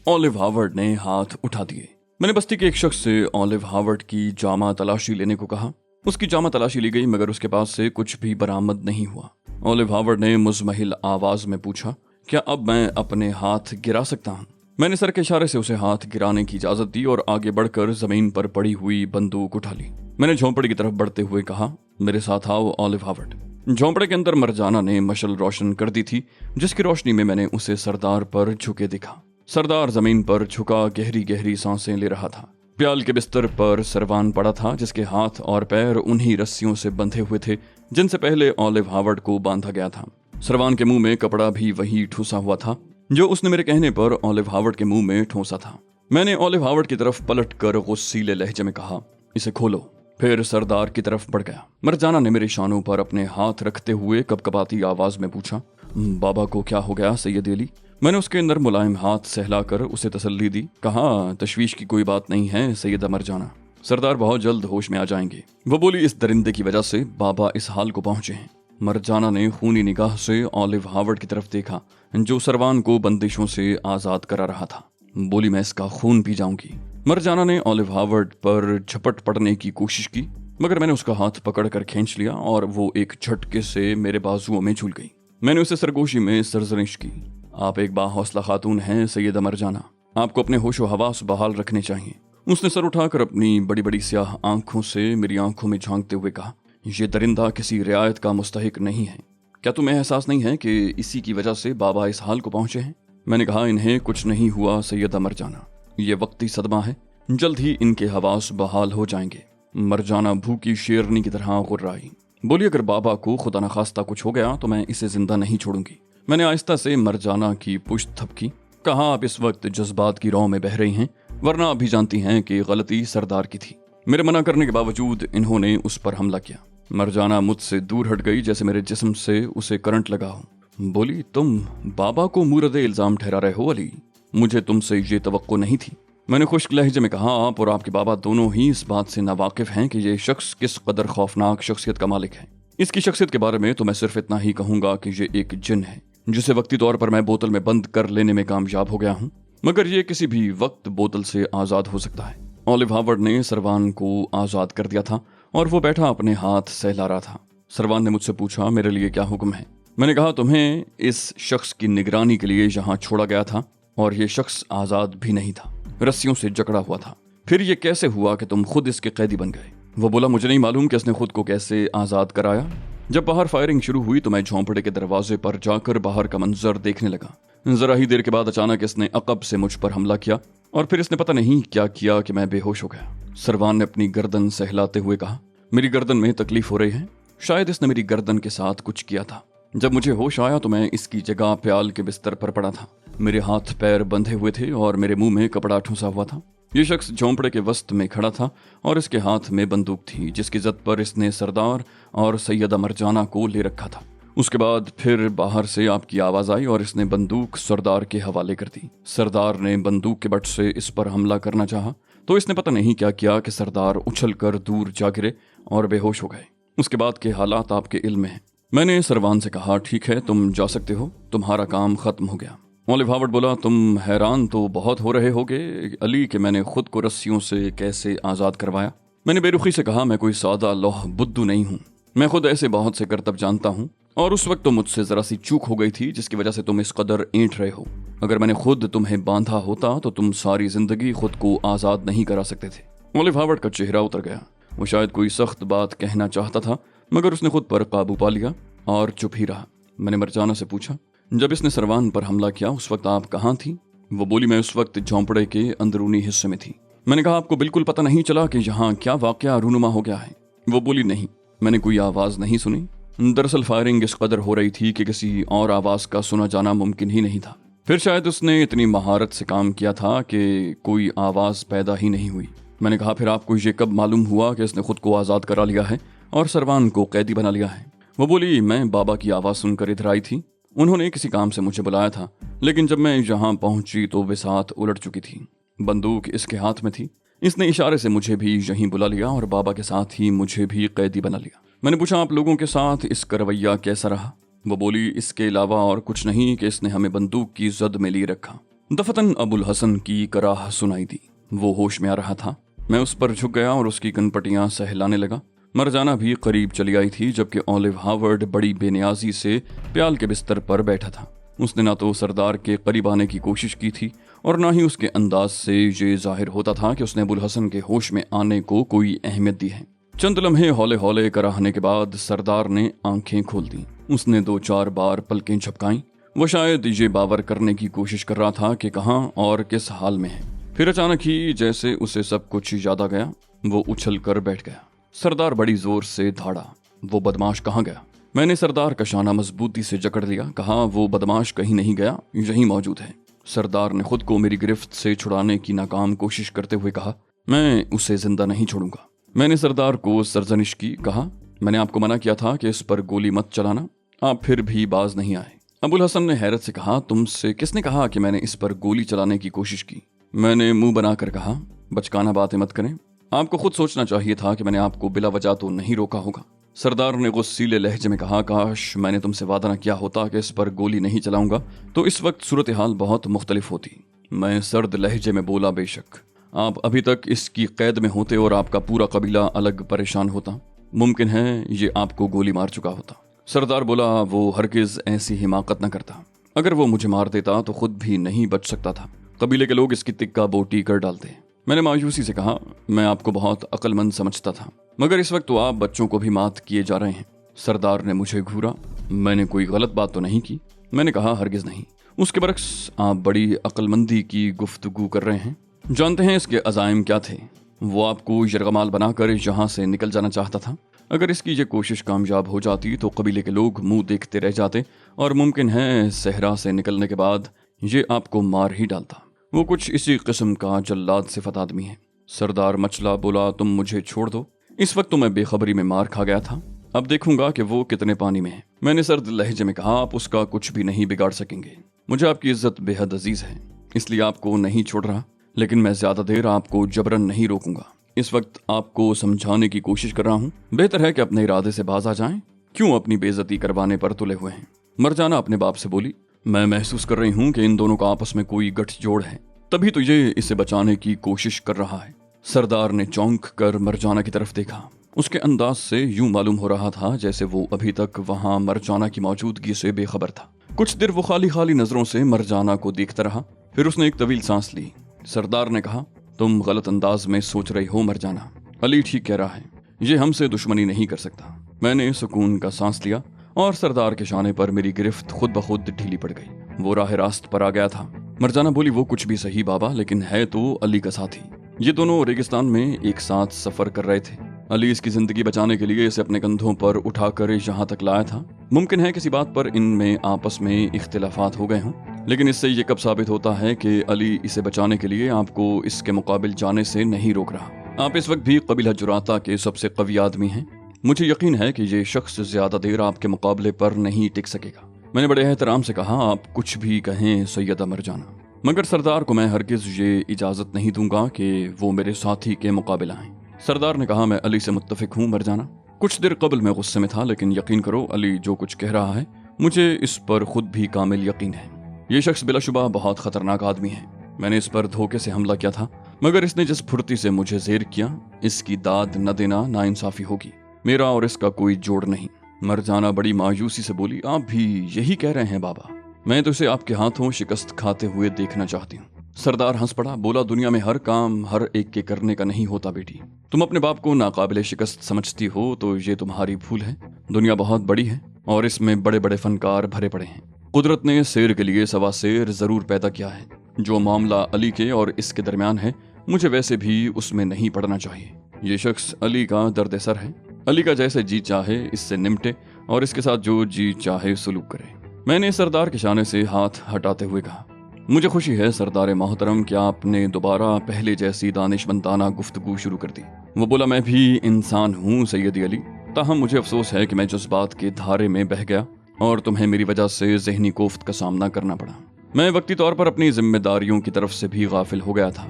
Olive Howard ने हाथ उठा दिए। मैंने बस्ती के एक शख्स से ऑलिव हावर्ड की जामा तलाशी लेने को कहा। उसकी जामा तलाशी ली गई मगर उसके पास से कुछ भी बरामद नहीं हुआ। ऑलिव हावर्ड ने मुज़महिल आवाज में पूछा, क्या अब मैं अपने हाथ गिरा सकता हूँ? मैंने सर के इशारे से उसे हाथ गिराने की इजाजत दी और आगे बढ़कर जमीन पर पड़ी हुई बंदूक उठा ली। मैंने झोंपड़ी की तरफ बढ़ते हुए कहा, मेरे साथ आओ ऑलिव हावर्ड। झोंपड़े के अंदर मरजाना ने मशल रोशन कर दी थी, जिसकी रोशनी में मैंने उसे सरदार पर झुके दिखा। सरदार जमीन पर झुका गहरी गहरी सांसें ले रहा था। प्याल के बिस्तर पर सरवान पड़ा था, जिसके हाथ और पैर उन्हीं रस्सियों से बंधे हुए थे जिनसे पहले ऑलिव हावर्ड को बांधा गया था। सरवान के मुंह में कपड़ा भी वही ठूसा हुआ था जो उसने मेरे कहने पर ऑलिव हावर्ड के मुंह में ठूसा था। मैंने ऑलिव हावर्ड की तरफ पलट कर गुस्सीले लहजे में कहा, इसे खोलो। फिर सरदार की तरफ बढ़ गया। मरजाना ने मेरे शानों पर अपने हाथ रखते हुए कपकपाती आवाज में पूछा, बाबा को क्या हो गया सैयद अली? मैंने उसके अंदर मुलायम हाथ सहलाकर उसे तसल्ली दी। कहा, तशवीश की कोई बात नहीं है सैयदा मरजाना, सरदार बहुत जल्द होश में आ जाएंगे। वो बोली, इस दरिंदे की वजह से बाबा इस हाल को पहुंचे हैं। मरजाना ने खूनी निगाह से ऑलिव हावर्ड की तरफ देखा जो सरवान को बंदिशों से आजाद करा रहा था। बोली, मैं इसका खून पी जाऊंगी। मरजाना ने ऑलिव हावर्ड पर झपट पड़ने की कोशिश की मगर मैंने उसका हाथ पकड़कर खींच लिया और वो एक झटके से मेरे बाजुओं में झूल गई। मैंने उसे सरगोशी में सरजनिश की, आप एक बाहौसला खातून हैं सैयदा मरजाना, आपको अपने होशो हवास बहाल रखने चाहिए। उसने सर उठाकर अपनी बड़ी बड़ी स्याह आंखों से मेरी आंखों में झांकते हुए कहा, ये दरिंदा किसी रियायत का मुस्तहिक नहीं है। क्या तुम्हें एहसास नहीं है कि इसी की वजह से बाबा इस हाल को पहुंचे हैं? मैंने कहा, इन्हें कुछ नहीं हुआ सैयदा मरजाना, ये वक्ती सदमा है, जल्द ही इनके हवास बहाल हो जाएंगे। मरजाना भूखी शेरनी की तरह गुर्राई। बोली, अगर बाबा को खुदा न खास्ता कुछ हो गया तो मैं इसे जिंदा नहीं छोड़ूंगी। मैंने आहिस्ता से मरजाना की पुश्त थपकी। कहा, आप इस वक्त जज्बात की रौ में बह रही हैं, वरना आप भी जानती हैं कि गलती सरदार की थी। मेरे मना करने के बावजूद इन्होंने उस पर हमला किया। मरजाना मुझसे दूर हट गई जैसे मेरे जिस्म से उसे करंट लगा हो। बोली, तुम बाबा को मुरद इल्जाम ठहरा रहे हो अली, मुझे तुमसे ये तवक्को नहीं थी। मैंने खुश्क लहजे में कहा, आप और आपके बाबा दोनों ही इस बात से नावाकिफ हैं कि ये शख्स किस कदर खौफनाक शख्सियत का मालिक है। इसकी शख्सियत के बारे में तो मैं सिर्फ इतना ही कहूंगा कि ये एक जिन है जिसे वक्ती तौर पर मैं बोतल में बंद कर लेने में कामयाब हो गया हूँ, मगर ये किसी भी वक्त बोतल से आजाद हो सकता है। ऑलिव हावर्ड ने सरवान को आजाद कर दिया था और वो बैठा अपने हाथ सहला रहा था। सरवान ने मुझसे पूछा, मेरे लिए क्या हुक्म है? मैंने कहा, तुम्हें इस शख्स की निगरानी के लिए यहाँ छोड़ा गया था और ये शख्स आजाद भी नहीं था, रस्सियों से जकड़ा हुआ था। फिर ये कैसे हुआ कि तुम खुद इसके कैदी बन गए? वो बोला, मुझे नहीं मालूम कि इसने खुद को कैसे आजाद कराया। जब बाहर फायरिंग शुरू हुई तो मैं झोंपड़े के दरवाजे पर जाकर बाहर का मंजर देखने लगा। जरा ही देर के बाद अचानक इसने अकब से मुझ पर हमला किया और फिर इसने पता नहीं क्या किया कि मैं बेहोश हो गया। सरवान ने अपनी गर्दन सहलाते हुए कहा, मेरी गर्दन में तकलीफ हो रही है, शायद इसने मेरी गर्दन के साथ कुछ किया था। जब मुझे होश आया तो मैं इसकी जगह प्याल के बिस्तर पर पड़ा था। मेरे हाथ पैर बंधे हुए थे और मेरे मुंह में कपड़ा ठूसा हुआ था। ये शख्स झोंपड़े के वस्त में खड़ा था और इसके हाथ में बंदूक थी जिसकी जद पर इसने सरदार और सैयदा मरजाना को ले रखा था। उसके बाद फिर बाहर से आपकी आवाज आई और इसने बंदूक सरदार के हवाले कर दी। सरदार ने बंदूक के बट से इस पर हमला करना चाहा तो इसने पता नहीं क्या किया कि सरदार उछलकर दूर जा गिरे और बेहोश हो गए। उसके बाद के हालात आपके इल्म में हैं। मैंने सरवान से कहा, ठीक है, तुम जा सकते हो, तुम्हारा काम खत्म हो गया। ऑलिव हावर्ड बोला, तुम हैरान तो बहुत हो रहे होगे अली कि मैंने खुद को रस्सियों से कैसे आजाद करवाया। मैंने बेरुखी से कहा, मैं कोई सादा लौह बुद्धू नहीं हूँ, मैं खुद ऐसे बहुत से करतब जानता हूँ और उस वक्त तो मुझसे जरा सी चूक हो गई थी जिसकी वजह से तुम इस कदर ऐंठ रहे हो। अगर मैंने खुद तुम्हें बांधा होता तो तुम सारी जिंदगी खुद को आजाद नहीं करा सकते थे। ऑलिव हावर्ड का चेहरा उतर गया। वो शायद कोई सख्त बात कहना चाहता था मगर उसने खुद पर काबू पा लिया और चुप ही रहा। मैंने मरजाना से पूछा, जब इसने सरवान पर हमला किया उस वक्त आप कहाँ थी? वो बोली, मैं उस वक्त झोंपड़े के अंदरूनी हिस्से में थी। मैंने कहा, आपको बिल्कुल पता नहीं चला कि यहाँ क्या वाकया रूनुमा हो गया है? वो बोली, नहीं, मैंने कोई आवाज नहीं सुनी। दरअसल फायरिंग इस कदर हो रही थी कि किसी और आवाज का सुना जाना मुमकिन ही नहीं था। फिर शायद उसने इतनी महारत से काम किया था कि कोई आवाज पैदा ही नहीं हुई। मैंने कहा, फिर आपको ये कब मालूम हुआ कि इसने खुद को आजाद करा लिया है और सरवान को कैदी बना लिया है? वो बोली, मैं बाबा की आवाज सुनकर इधर आई थी, उन्होंने किसी काम से मुझे बुलाया था, लेकिन जब मैं यहाँ पहुंची तो बिसात उलट चुकी थी। बंदूक इसके हाथ में थी। इसने इशारे से मुझे भी यहीं बुला लिया और बाबा के साथ ही मुझे भी कैदी बना लिया। मैंने पूछा, आप लोगों के साथ इसका रवैया कैसा रहा? वो बोली, इसके अलावा और कुछ नहीं कि इसने हमें बंदूक की जद में लिए रखा। दफतन अबुल हसन की कराह सुनाई दी। वो होश में आ रहा था। मैं उस पर झुक गया और उसकी कनपटियां सहलाने लगा। मरजाना भी करीब चली आई थी, जबकि ओलिव हावर्ड बड़ी बेनियाजी से प्याल के बिस्तर पर बैठा था। उसने ना तो सरदार के करीब आने की कोशिश की थी और ना ही उसके अंदाज से ये जाहिर होता था कि उसने अबुल हसन के होश में आने को कोई अहमियत दी है। चंद लम्हे हौले हौले कराहने के बाद सरदार ने आंखें खोल दी। उसने 2-4 बार पलकें झपकाईं। वो शायद ये बावर करने की कोशिश कर रहा था कि कहाँ और किस हाल में है। फिर अचानक ही जैसे उसे सब कुछ याद आ गया, वो उछल कर बैठ गया। सरदार बड़ी जोर से धाड़ा, वो बदमाश कहाँ गया? मैंने सरदार का शाना मजबूती से जकड़ लिया। कहा, वो बदमाश कहीं नहीं गया, यहीं मौजूद है। सरदार ने खुद को मेरी गिरफ्त से छुड़ाने की नाकाम कोशिश करते हुए कहा, मैं उसे जिंदा नहीं छोड़ूंगा। मैंने सरदार को सरजनिश की। कहा, मैंने आपको मना किया था कि इस पर गोली मत चलाना, आप फिर भी बाज नहीं आए। अबुल हसन ने हैरत से कहा, तुमसे किसने कहा कि मैंने इस पर गोली चलाने की कोशिश की? मैंने मुंह बनाकर कहा, बचकाना बातें मत करें, आपको खुद सोचना चाहिए था कि मैंने आपको बिला वजह तो नहीं रोका होगा। सरदार ने गुस्सीले लहजे में कहा, काश मैंने तुमसे वादा न किया होता कि इस पर गोली नहीं चलाऊंगा, तो इस वक्त सूरत हाल बहुत मुख्तलिफ होती। मैं सर्द लहजे में बोला, बेशक आप अभी तक इसकी कैद में होते और आपका पूरा कबीला अलग परेशान होता। मुमकिन है ये आपको गोली मार चुका होता। सरदार बोला, वो हरगिज ऐसी हिमाकत न करता। अगर वो मुझे मार देता तो खुद भी नहीं बच सकता था। कबीले के लोग इसकी तिक्का बोटी कर डालते। मैंने मायूसी से कहा, मैं आपको बहुत अक्लमंद समझता था, मगर इस वक्त तो आप बच्चों को भी मात किए जा रहे हैं। सरदार ने मुझे घूरा। मैंने कोई गलत बात तो नहीं की? मैंने कहा, हरगिज नहीं। उसके बरक्स आप बड़ी अक्लमंदी की गुफ्तगू कर रहे हैं। जानते हैं इसके अज़ाइम क्या थे? वो आपको यरगमाल बनाकर यहाँ से निकल जाना चाहता था। अगर इसकी ये कोशिश कामयाब हो जाती तो कबीले के लोग मुंह देखते रह जाते और मुमकिन है सहरा से निकलने के बाद ये आपको मार ही डालता। वो कुछ इसी किस्म का जल्लाद सिफत आदमी है। सरदार मचला। बोला, तुम मुझे छोड़ दो। इस वक्त तो मैं बेखबरी में मार खा गया था, अब देखूंगा कि वो कितने पानी में है। मैंने सर्द लहजे में कहा, आप उसका कुछ भी नहीं बिगाड़ सकेंगे। मुझे आपकी इज्जत बेहद अजीज है, इसलिए आपको नहीं छोड़ रहा, लेकिन मैं ज्यादा देर आपको जबरन नहीं रोकूंगा। इस वक्त आपको समझाने की कोशिश कर रहा हूँ। बेहतर है कि अपने इरादे से बाज आ जाएं। क्यों अपनी बेइज्जती करवाने पर तुले हुए हैं? मरजाना अपने बाप से बोली, मैं महसूस कर रही हूँ कि इन दोनों का आपस में कोई गठजोड़ है, तभी तो ये इसे बचाने की कोशिश कर रहा है। सरदार ने चौंक कर मरजाना की तरफ देखा। उसके अंदाज से यूं मालूम हो रहा था जैसे वो अभी तक वहां मरजाना की मौजूदगी से बेखबर था। कुछ देर वो खाली खाली नजरों से मरजाना को देखता रहा, फिर उसने एक तवील सांस ली। सरदार ने कहा, तुम गलत अंदाज में सोच रही हो मरजाना, अली ठीक कह रहा है, ये हमसे दुश्मनी नहीं कर सकता। मैंने सुकून का सांस लिया और सरदार के शाने पर मेरी गिरफ्त खुद ब खुद ढीली पड़ गई। वो राह रास्त पर आ गया था। मरजाना बोली, वो कुछ भी सही बाबा, लेकिन है तो अली का साथी। ये दोनों रेगिस्तान में एक साथ सफर कर रहे थे। अली इसकी जिंदगी बचाने के लिए इसे अपने कंधों पर उठाकर यहाँ तक लाया था। मुमकिन है किसी बात पर इनमें आपस में इख्तिलाफात हो गए हों, लेकिन इससे ये कब साबित होता है कि अली इसे बचाने के लिए आपको इसके मुकाबिल जाने से नहीं रोक रहा। आप इस वक्त भी कबीला जुराता के सबसे कवी आदमी हैं। मुझे यकीन है कि ये शख्स ज्यादा देर आपके मुकाबले पर नहीं टिक सकेगा। मैंने बड़े एहतराम से कहा, आप कुछ भी कहें सैयदा मरजाना, मगर सरदार को मैं हरगिज ये इजाजत नहीं दूंगा कि वो मेरे साथी के मुकाबला आए। सरदार ने कहा, मैं अली से मुत्तफिक हूँ मरजाना। कुछ देर कबल मैं गुस्से में था, लेकिन यकीन करो अली जो कुछ कह रहा है मुझे इस पर खुद भी कामिल यकीन है। ये शख्स बिलाशुबा बहुत खतरनाक आदमी है। मैंने इस पर धोखे से हमला किया था, मगर इसने जिस फुर्ती से मुझे जेर किया, इसकी दाद न देना नाइंसाफी होगी। मेरा और इसका कोई जोड़ नहीं। मरजाना बड़ी मायूसी से बोली, आप भी यही कह रहे हैं बाबा? मैं तो इसे आपके हाथों शिकस्त खाते हुए देखना चाहती हूँ। सरदार हंस पड़ा। बोला, दुनिया में हर काम हर एक के करने का नहीं होता बेटी। तुम अपने बाप को नाकाबिले शिकस्त समझती हो तो ये तुम्हारी भूल है। दुनिया बहुत बड़ी है और इसमें बड़े बड़े फनकार भरे पड़े हैं। कुदरत ने शेर के लिए सवा शेर जरूर पैदा किया है। जो मामला अली के और इसके दरमियान है, मुझे वैसे भी उसमें नहीं पड़ना चाहिए। ये शख्स अली का दर्द सर है। अली का जैसे जी चाहे इससे निमटे और इसके साथ जो जी चाहे सलूक करे। मैंने सरदार के शाने से हाथ हटाते हुए कहा, मुझे खुशी है सरदार मोहतरम कि आपने दोबारा पहले जैसी दानिशमंदाना गुफ्तगू शुरू कर दी। वो बोला, मैं भी इंसान हूँ सैयदी अली, ताहम मुझे अफसोस है कि मैं जज्बात के धारे में बह गया और तुम्हें मेरी वजह से ज़हनी कोफ्त का सामना करना पड़ा। मैं वक्ती तौर पर अपनी जिम्मेदारियों की तरफ से भी गाफिल हो गया था।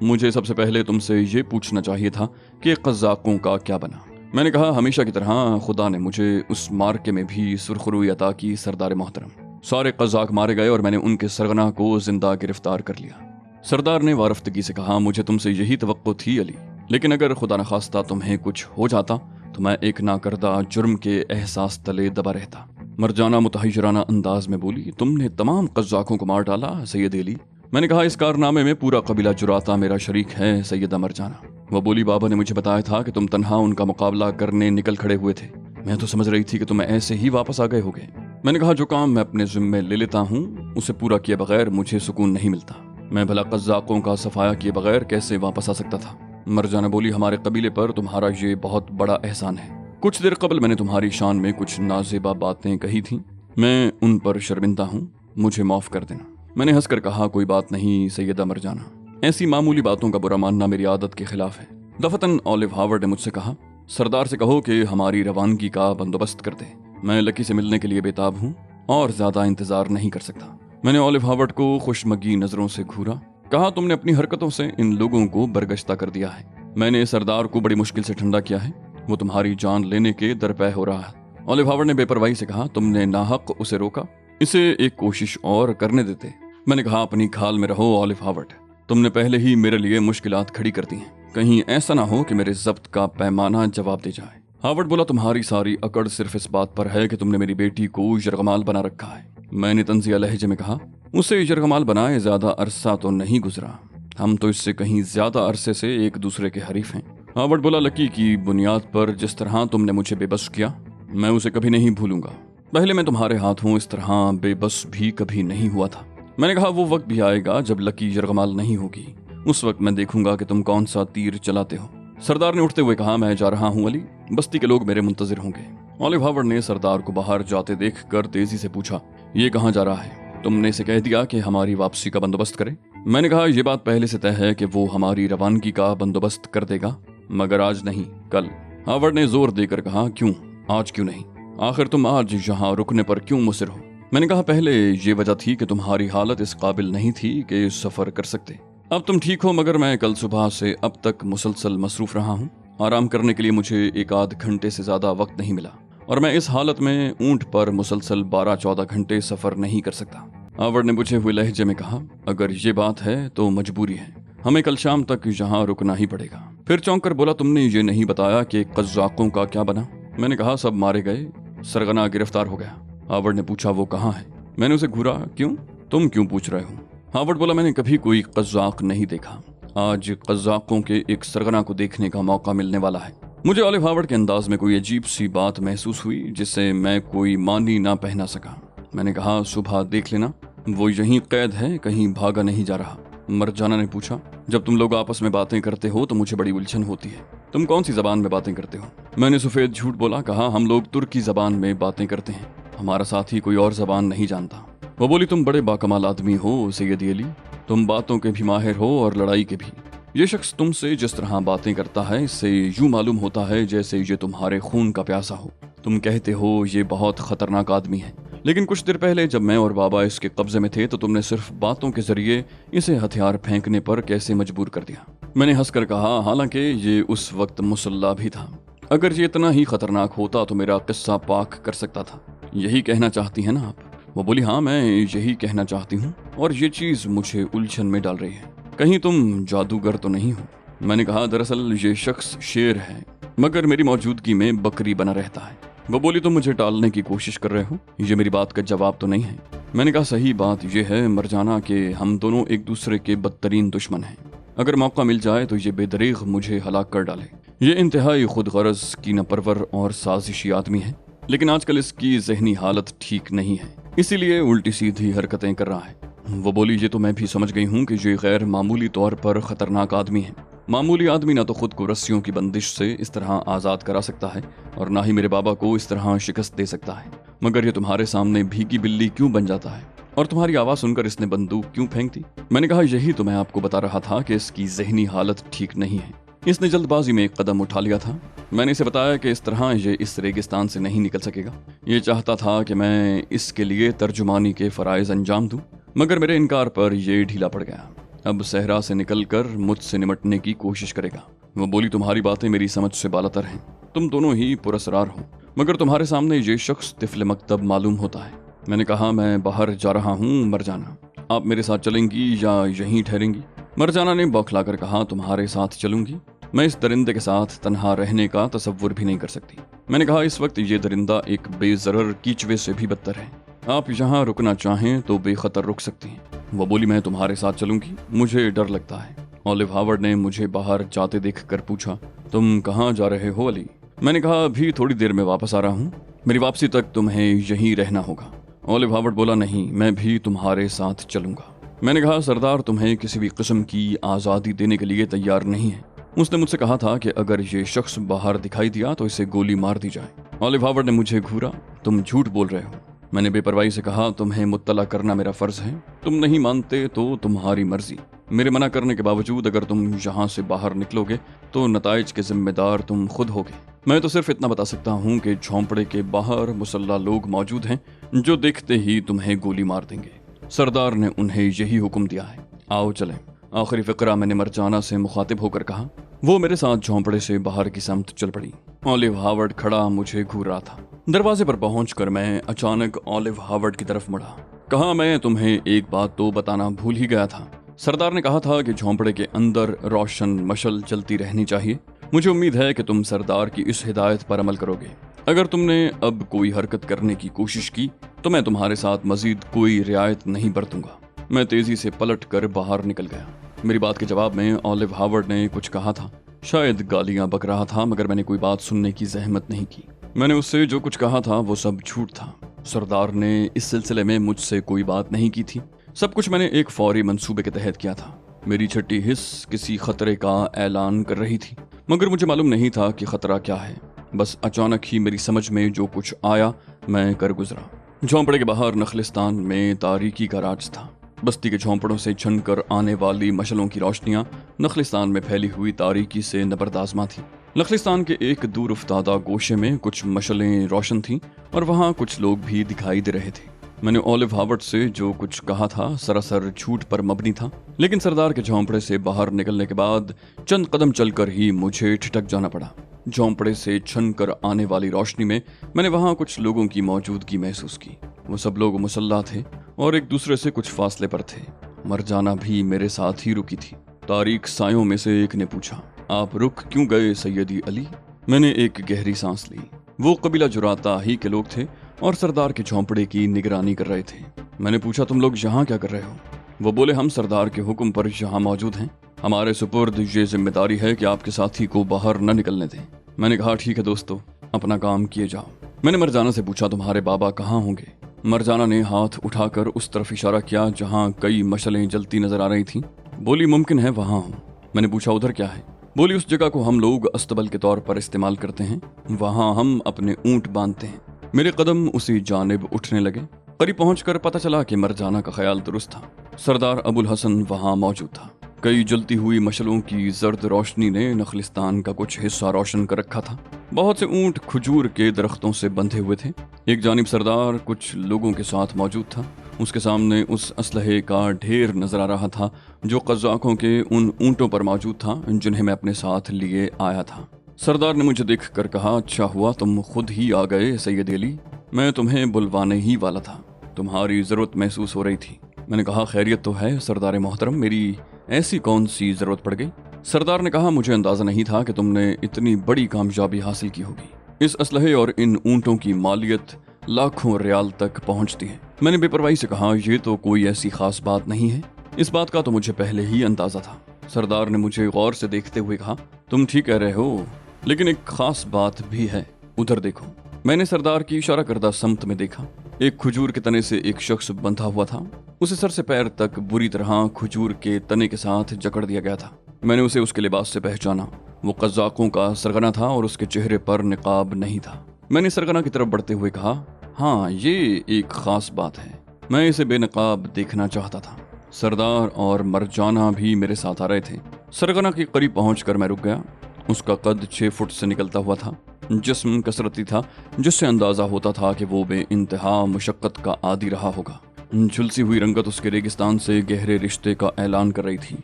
मुझे सबसे पहले तुमसे ये पूछना चाहिए था कि क़ज़्ज़ाक़ों का क्या बना। मैंने कहा, हमेशा की तरह खुदा ने मुझे उस मार्के में भी सुरखरुई अता की सरदार मोहतरम। सारे कज़ाक मारे गए और मैंने उनके सरगना को जिंदा गिरफ्तार कर लिया। सरदार ने वारफ्तगी से कहा, मुझे तुमसे यही तवक्को थी अली, लेकिन अगर खुदा न खास्ता तुम्हें कुछ हो जाता तो मैं एक नाकर्दा जुर्म के एहसास तले दबा रहता। मरजाना मुतहय्यराना अंदाज में बोली, तुमने तमाम कज़ाकों को मार डाला सैयद अली। मैंने कहा, इस कारनामे में पूरा कबीला जुराता मेरा शरीक है सैयदा मरजाना। वह बोली, बाबा ने मुझे बताया था कि तुम तन्हा उनका मुकाबला करने निकल खड़े हुए थे। मैं तो समझ रही थी कि तुम ऐसे ही वापस आ गए होगे। मैंने कहा, जो काम मैं अपने जिम्मे ले लेता हूँ उसे पूरा किए बगैर मुझे सुकून नहीं मिलता। मैं भला कज़ाकों का सफाया किए बगैर कैसे वापस आ सकता था। मरजाना बोली, हमारे कबीले पर तुम्हारा ये बहुत बड़ा एहसान है। कुछ देर कबल मैंने तुम्हारी शान में कुछ नाज़ेबा बातें कही थी, मैं उन पर शर्मिंदा हूँ, मुझे माफ़ कर देना। मैंने हंसकर कहा, कोई बात नहीं सैयदा मरजाना, ऐसी मामूली बातों का बुरा मानना मेरी आदत के खिलाफ है। दफतन ऑलिव हावर्ड ने मुझसे कहा, सरदार से कहो कि हमारी रवानगी का बंदोबस्त कर दे। मैं लकी से मिलने के लिए बेताब हूँ और ज्यादा इंतजार नहीं कर सकता। मैंने ऑलिव हावर्ड को खुशमगी नजरों से घूरा। कहा, तुमने अपनी हरकतों से इन लोगों को बरगश्ता कर दिया है। मैंने सरदार को बड़ी मुश्किल से ठंडा किया है, वो तुम्हारी जान लेने के दरपे हो रहा है। ऑलिव हावर्ड ने बेपरवाही से कहा, तुमने नाहक उसे रोका, इसे एक कोशिश और करने देते। मैंने कहा, अपनी खाल में रहो ऑलिव हावर्ड, तुमने पहले ही मेरे लिए मुश्किलात खड़ी कर दी हैं। कहीं ऐसा ना हो कि मेरे जब्त का पैमाना जवाब दे जाए। हावर्ड बोला, तुम्हारी सारी अकड़ सिर्फ इस बात पर है कि तुमने मेरी बेटी को यरगमाल बना रखा है। मैंने तंजिया लहजे में कहा, उसे यरगमाल बनाए ज्यादा अरसा तो नहीं गुजरा, हम तो इससे कहीं ज्यादा अरसे से एक दूसरे के हरीफ हैं। हावर्ड बोला, लकी की बुनियाद पर जिस तरह तुमने मुझे बेबस किया मैं उसे कभी नहीं भूलूंगा। पहले मैं तुम्हारे हाथों इस तरह बेबस भी कभी नहीं हुआ था। मैंने कहा, वो वक्त भी आएगा जब लकी यरगमाल नहीं होगी, उस वक्त मैं देखूंगा कि तुम कौन सा तीर चलाते हो। सरदार ने उठते हुए कहा, मैं जा रहा हूँ अली, बस्ती के लोग मेरे मुंतजिर होंगे। ऑलिव हावर्ड ने सरदार को बाहर जाते देख कर तेजी से पूछा, ये कहाँ जा रहा है? तुमने इसे कह दिया कि हमारी वापसी का बंदोबस्त करे? मैंने कहा, यह बात पहले से तय है कि वो हमारी रवानगी का बंदोबस्त कर देगा, मगर आज नहीं, कल। हावर्ड ने जोर देकर कहा, क्यों आज क्यों नहीं? आखिर तुम आज यहाँ रुकने पर क्यों मुसिर हो? मैंने कहा, पहले ये वजह थी कि तुम्हारी हालत इस काबिल नहीं थी कि सफर कर सकते। अब तुम ठीक हो, मगर मैं कल सुबह से अब तक मुसलसल मसरूफ रहा हूँ। आराम करने के लिए मुझे एक आध घंटे से ज्यादा वक्त नहीं मिला और मैं इस हालत में ऊंट पर मुसलसल 12-14 घंटे सफर नहीं कर सकता। हावर्ड ने बुझे हुए लहजे में कहा, अगर ये बात है तो मजबूरी है, हमें कल शाम तक यहाँ रुकना ही पड़ेगा। फिर चौंक कर बोला, तुमने ये नहीं बताया कि कज़ाकों का क्या बना? मैंने कहा, सब मारे गए, सरगना गिरफ्तार हो गया। हावर्ड ने पूछा, वो कहाँ है? मैंने उसे घूरा, क्यों, तुम क्यों पूछ रहे हो? हावर्ड बोला, मैंने कभी कोई कज़ाक नहीं देखा, आज कज़ाकों के एक सरगना को देखने का मौका मिलने वाला है। मुझे ऑलिव हावर्ड के अंदाज में कोई अजीब सी बात महसूस हुई जिससे मैं कोई मानी ना पहना सका। मैंने कहा, सुबह देख लेना, वो यहीं कैद है, कहीं भागा नहीं जा रहा। मरजाना ने पूछा, जब तुम लोग आपस में बातें करते हो तो मुझे बड़ी उलझन होती है, तुम कौन सी जबान में बातें करते हो? मैंने सफेद झूठ बोला, कहा, हम लोग तुर्की जबान में बातें करते हैं, हमारा साथी कोई और जबान नहीं जानता। वो बोली, तुम बड़े बाकमाल आदमी हो सैयद अली, तुम बातों के भी माहिर हो और लड़ाई के भी। ये शख्स तुमसे जिस तरह बातें करता है इससे यूं मालूम होता है जैसे ये तुम्हारे खून का प्यासा हो। तुम कहते हो ये बहुत खतरनाक आदमी है, लेकिन कुछ देर पहले जब मैं और बाबा इसके कब्जे में थे तो तुमने सिर्फ बातों के जरिए इसे हथियार फेंकने पर कैसे मजबूर कर दिया। मैंने हंसकर कहा, हालांकि ये उस वक्त मुसल्ला भी था, अगर ये इतना ही खतरनाक होता तो मेरा किस्सा पाक कर सकता था। यही कहना चाहती है ना आप? वो बोली, हाँ मैं यही कहना चाहती हूँ और ये चीज मुझे उलझन में डाल रही है, कहीं तुम जादूगर तो नहीं हो? मैंने कहा, दरअसल ये शख्स शेर है मगर मेरी मौजूदगी में बकरी बना रहता है। वो बोली, तुम मुझे टालने की कोशिश कर रहे हो, ये मेरी बात का जवाब तो नहीं है। मैंने कहा, सही बात यह है मरजाना कि हम दोनों एक दूसरे के बदतरीन दुश्मन हैं, अगर मौका मिल जाए तो ये बेदरीग मुझे हलाक कर डाले। ये इंतहाई खुद गरज कीना परवर और साजिशी आदमी है, लेकिन आजकल इसकी जहनी हालत ठीक नहीं है, इसीलिए उल्टी सीधी हरकतें कर रहा है। वो बोली, ये तो मैं भी समझ गई हूँ कि ये गैर मामूली तौर पर खतरनाक आदमी है। मामूली आदमी ना तो खुद को रस्सियों की बंदिश से इस तरह आज़ाद करा सकता है और ना ही मेरे बाबा को इस तरह शिकस्त दे सकता है, मगर ये तुम्हारे सामने भीगी बिल्ली क्यों बन जाता है और तुम्हारी आवाज़ सुनकर इसने बंदूक क्यों फेंक दी? मैंने कहा, यही तो मैं आपको बता रहा था कि इसकी जहनी हालत ठीक नहीं है, इसने जल्दबाजी में एक कदम उठा लिया था। मैंने इसे बताया कि इस तरह ये इस रेगिस्तान से नहीं निकल सकेगा। ये चाहता था कि मैं इसके लिए तर्जुमानी के फ़राइज़ अंजाम दूं, मगर मेरे इनकार पर यह ढीला पड़ गया। अब सहरा से निकलकर मुझसे निमटने की कोशिश करेगा। वो बोली, तुम्हारी बातें मेरी समझ से बालातर हैं, तुम दोनों ही पुरस्कार हो, मगर तुम्हारे सामने ये शख्स तिफल मकतब मालूम होता है। मैंने कहा, मैं बाहर जा रहा हूँ मरजाना, आप मेरे साथ चलेंगी या यहीं ठहरेंगी? मरजाना ने बौखला कर कहा, तुम्हारे साथ चलूंगी। मैं इस दरिंदे के साथ तन्हा रहने का तसव्वुर भी नहीं कर सकती। मैंने कहा, इस वक्त ये दरिंदा एक बेजरर कीचवे से भी बदतर है। आप यहाँ रुकना चाहें तो बेखतर रुक सकती हैं। वो बोली, मैं तुम्हारे साथ चलूंगी, मुझे डर लगता है। ऑलिव हार्वर्ड ने मुझे बाहर जाते देख कर पूछा, तुम कहाँ जा रहे हो अली? मैंने कहा, अभी थोड़ी देर में वापस आ रहा हूँ, मेरी वापसी तक तुम्हें यहीं रहना होगा। ऑलिव हार्वर्ड बोला, नहीं, मैं भी तुम्हारे साथ चलूंगा। मैंने कहा, सरदार तुम्हें किसी भी किस्म की आज़ादी देने के लिए तैयार नहीं है। उसने मुझसे कहा था कि अगर ये शख्स बाहर दिखाई दिया तो इसे गोली मार दी जाए। ऑलिव हार्वर्ड ने मुझे घूरा, तुम झूठ बोल रहे हो। मैंने बेपरवाही से कहा, तुम्हें मुत्तला करना मेरा फर्ज है, तुम नहीं मानते तो तुम्हारी मर्जी। मेरे मना करने के बावजूद अगर तुम यहाँ से बाहर निकलोगे तो नताइज के जिम्मेदार तुम खुद होगे। मैं तो सिर्फ इतना बता सकता हूँ कि झोंपड़े के बाहर मुसल्ला लोग मौजूद हैं जो देखते ही तुम्हें गोली मार देंगे। सरदार ने उन्हें यही हुक्म दिया है, आओ चलें। आखिरी फिक्रा मैंने मरजाना से मुखातिब होकर कहा। वो मेरे साथ झोंपड़े से बाहर की समत चल पड़ी। ऑलिव हार्वर्ड खड़ा मुझे घूर रहा था। दरवाजे पर पहुंचकर मैं अचानक ऑलिव हार्वर्ड की तरफ मुड़ा। कहा, मैं तुम्हें एक बात तो बताना भूल ही गया था। सरदार ने कहा था कि झोंपड़े के अंदर रोशन मशल चलती रहनी चाहिए। मुझे उम्मीद है कि तुम सरदार की इस हिदायत पर अमल करोगे। अगर तुमने अब कोई हरकत करने की कोशिश की तो मैं तुम्हारे साथ मजीद कोई रियायत नहीं बरतूंगा। मैं तेजी से पलट कर बाहर निकल गया। मेरी बात के जवाब में ऑलिव हार्वर्ड ने कुछ कहा था, शायद गालियां बक रहा था, मगर मैंने कोई बात सुनने की जहमत नहीं की। मैंने उससे जो कुछ कहा था वो सब झूठ था। सरदार ने इस सिलसिले में मुझसे कोई बात नहीं की थी। सब कुछ मैंने एक फौरी मंसूबे के तहत किया था। मेरी छठी हिस्स किसी खतरे का ऐलान कर रही थी, मगर मुझे मालूम नहीं था कि खतरा क्या है। बस अचानक ही मेरी समझ में जो कुछ आया मैं कर गुजरा। झोंपड़े के बाहर नखलिस्तान में तारीकी का राज था। बस्ती के झोंपड़ों से छनकर आने वाली मशलों की रोशनियां नखलिस्तान में फैली हुई तारीकी से नबरदाजमा थी। नखलिस्तान के एक दूर उफ्तादा गोशे में कुछ मशलें रोशन थीं और वहां कुछ लोग भी दिखाई दे रहे थे। मैंने ऑलिव हार्वर्ड से जो कुछ कहा था सरासर झूठ पर मबनी था, लेकिन सरदार के झोंपड़े से बाहर निकलने के बाद चंद कदम चलकर ही मुझे ठिठक जाना पड़ा। झोंपड़े से छनकर आने वाली रोशनी में मैंने वहां कुछ लोगों की मौजूदगी महसूस की। वो सब लोग मुसल्ला थे और एक दूसरे से कुछ फासले पर थे। मरजाना भी मेरे साथ ही रुकी थी। तारीक सायों में से एक ने पूछा, आप रुक क्यों गए सैयदी अली? मैंने एक गहरी सांस ली। वो कबीला जुराता ही के लोग थे और सरदार के झोंपड़े की निगरानी कर रहे थे। मैंने पूछा, तुम लोग यहाँ क्या कर रहे हो? वो बोले, हम सरदार के हुक्म पर यहाँ मौजूद हैं। हमारे सुपुर्द ये जिम्मेदारी है कि आपके साथी को बाहर न निकलने दें। मैंने कहा, ठीक है दोस्तों, अपना काम किए जाओ। मैंने मरजाना से पूछा, तुम्हारे बाबा कहाँ होंगे? मरजाना ने हाथ उठाकर उस तरफ इशारा किया जहाँ कई मशलें जलती नजर आ रही थीं। बोली, मुमकिन है वहाँ हूँ। मैंने पूछा, उधर क्या है? बोली, उस जगह को हम लोग अस्तबल के तौर पर इस्तेमाल करते हैं, वहाँ हम अपने ऊंट बांधते हैं। मेरे कदम उसी जानिब उठने लगे। करीब पहुंचकर पता चला कि मरजाना का ख्याल दुरुस्त था। सरदार अबुल हसन वहाँ मौजूद था। कई जलती हुई मशलों की जर्द रोशनी ने नखलिस्तान का कुछ हिस्सा रोशन कर रखा था। बहुत से ऊंट खजूर के दरख्तों से बंधे हुए थे। एक जानिब सरदार कुछ लोगों के साथ मौजूद था। उसके सामने उस असलहे का ढेर नजर आ रहा था जो कज़ाकों के उन ऊंटों पर मौजूद था जिन्हें मैं अपने साथ लिए आया था। सरदार ने मुझे देख कर कहा, अच्छा हुआ तुम खुद ही आ गए सैयद अली, मैं तुम्हें बुलवाने ही वाला था, तुम्हारी जरूरत महसूस हो रही थी। मैंने कहा, खैरियत तो है सरदार मोहतरम, मेरी ऐसी कौन सी जरूरत पड़ गई? सरदार ने कहा, मुझे अंदाजा नहीं था कि तुमने इतनी बड़ी कामयाबी हासिल की होगी। इस असलहे और इन ऊंटों की मालियत लाखों रियाल तक पहुंचती है। मैंने बेपरवाही से कहा, यह तो कोई ऐसी खास बात नहीं है, इस बात का तो मुझे पहले ही अंदाजा था। सरदार ने मुझे गौर से देखते हुए कहा, तुम ठीक कह रहे हो, लेकिन एक खास बात भी है, उधर देखो। मैंने सरदार की इशारा करदा समत में देखा। एक खजूर के तने से एक शख्स बंधा हुआ था। उसे सर से पैर तक बुरी तरह खजूर के तने के साथ जकड़ दिया गया था। मैंने उसे उसके लिबास से पहचाना। वो कज़ाकों का सरगना था और उसके चेहरे पर निकाब नहीं था। मैंने सरगना की तरफ बढ़ते हुए कहा, हाँ, ये एक खास बात है, मैं इसे बेनकाब देखना चाहता था। सरदार और मरजाना भी मेरे साथ आ रहे थे। सरगना के करीब पहुंचकर मैं रुक गया। उसका कद 6 फुट से निकलता हुआ था। जिस्म कसरती था, जिससे अंदाजा होता था कि वो बेइंतहा मुशक्कत का आदी रहा होगा। झुलसी हुई रंगत उसके रेगिस्तान से गहरे रिश्ते का ऐलान कर रही थी।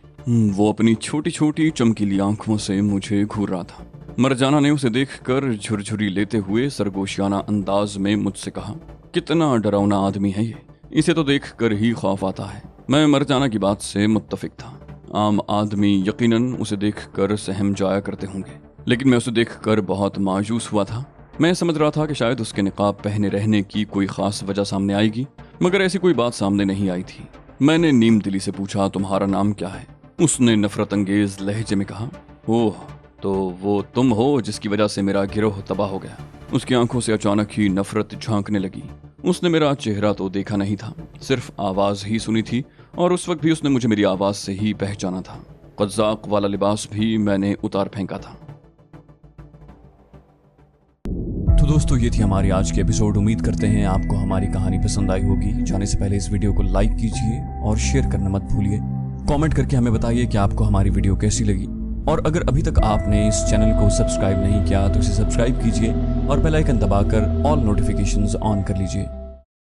वो अपनी छोटी छोटी चमकीली आंखों से मुझे घूर रहा था। मरजाना ने उसे देखकर झुरझुरी लेते हुए सरगोशियाना अंदाज में मुझसे कहा, कितना डरावना आदमी है ये, इसे तो देख कर ही खौफ आता है। मैं मर जाना की बात से मुत्तफिक था। आम आदमी यकीनन उसे देख कर सहम जाया करते होंगे, लेकिन मैं उसे देख कर बहुत मायूस हुआ था। मैं समझ रहा था कि शायद उसके निकाब पहने रहने की कोई खास वजह सामने आएगी, मगर ऐसी कोई बात सामने नहीं आई थी। मैंने नीम दिली से पूछा, तुम्हारा नाम क्या है? उसने नफरत अंगेज लहजे में कहा, ओह, तो वो तुम हो जिसकी वजह से मेरा गिरोह तबाह हो गया। उसकी आंखों से अचानक ही नफरत झांकने लगी। उसने मेरा चेहरा तो देखा नहीं था, सिर्फ आवाज ही सुनी थी, और उस वक्त भी उसने मुझे मेरी आवाज से ही पहचाना था। कज़ाक वाला लिबास भी मैंने उतार फेंका था। तो दोस्तों, ये थी हमारी आज की एपिसोड। उम्मीद करते हैं आपको हमारी कहानी पसंद आई होगी। जाने से पहले इस वीडियो को लाइक कीजिए और शेयर करना मत भूलिए। कमेंट करके हमें बताइए कि आपको हमारी वीडियो कैसी लगी, और अगर अभी तक आपने इस चैनल को सब्सक्राइब नहीं किया तो इसे सब्सक्राइब कीजिए और बेल आइकन दबाकर ऑल नोटिफिकेशंस ऑन कर लीजिए।